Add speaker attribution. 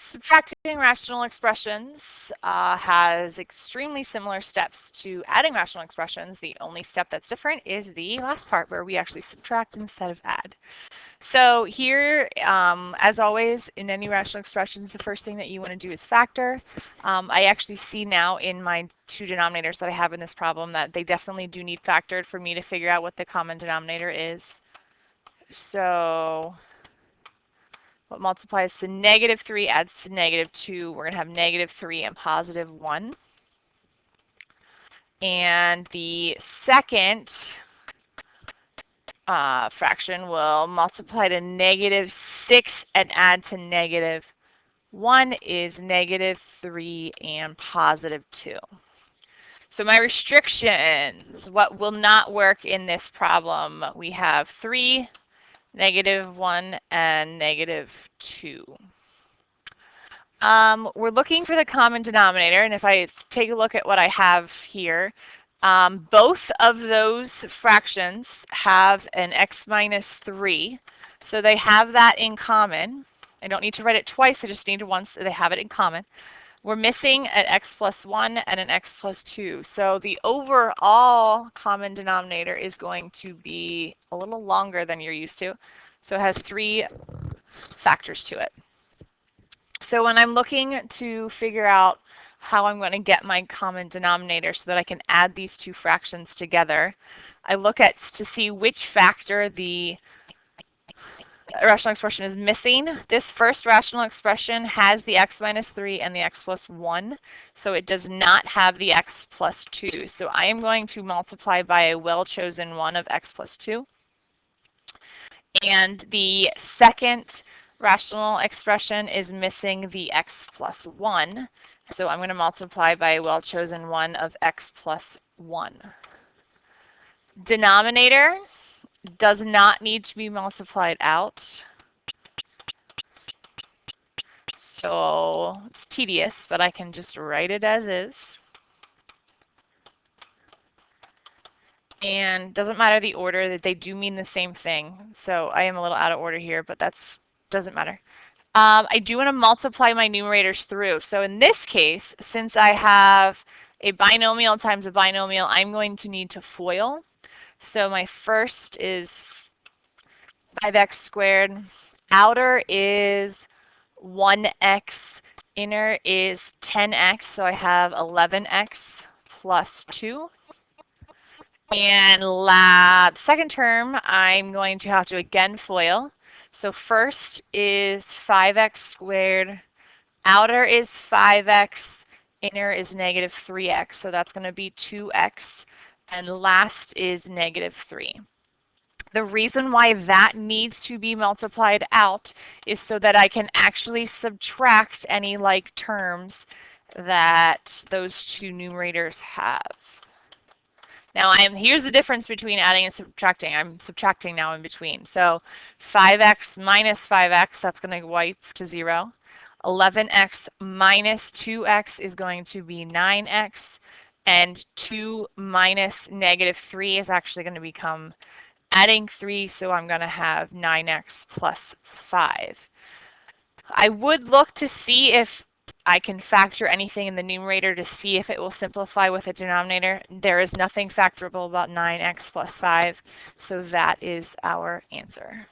Speaker 1: Subtracting rational expressions has extremely similar steps to adding rational expressions. The only step that's different is the last part where we actually subtract instead of add. So here, as always, in any rational expressions, the first thing that you want to do is factor. I actually see now in my two denominators that I have in this problem that they definitely do need factored for me to figure out what the common denominator is. So what multiplies to negative 3 adds to negative 2. We're going to have negative 3 and positive 1. And the second fraction will multiply to negative 6 and add to negative 1 is negative 3 and positive 2. So my restrictions, what will not work in this problem? We have 3, negative 1, and negative 2. We're looking for the common denominator, and if I take a look at what I have here, both of those fractions have an x minus 3, so they have that in common. I don't need to write it twice, I just need it once, so they have it in common. We're missing an x plus 1 and an x plus 2, so the overall common denominator is going to be a little longer than you're used to, so it has 3 factors to it. So when I'm looking to figure out how I'm going to get my common denominator so that I can add these two fractions together, I look at to see which factor the rational expression is missing. This first rational expression has the x minus 3 and the x plus 1, so it does not have the x plus 2. So I am going to multiply by a well-chosen one of x plus 2. And the second rational expression is missing the x plus 1. So I'm going to multiply by a well-chosen one of x plus 1. Denominator does not need to be multiplied out. So it's tedious, but I can just write it as is. And doesn't matter the order, that they do mean the same thing. So I am a little out of order here, but that's doesn't matter. I do want to multiply my numerators through. So in this case, since I have a binomial times a binomial, I'm going to need to FOIL. So my first is 5x squared. Outer is 1x. Inner is 10x. So I have 11x plus 2. And the second term, I'm going to have to again FOIL. So first is 5x squared, outer is 5x, inner is negative 3x, so that's going to be 2x, and last is negative 3. The reason why that needs to be multiplied out is so that I can actually subtract any like terms that those two numerators have. Now here's the difference between adding and subtracting. I'm subtracting now in between. So 5x minus 5x, that's going to wipe to 0. 11x minus 2x is going to be 9x. And 2 minus negative 3 is actually going to become adding 3, so I'm going to have 9x plus 5. I would look to see if I can factor anything in the numerator to see if it will simplify with a denominator. There is nothing factorable about 9x plus 5, so that is our answer.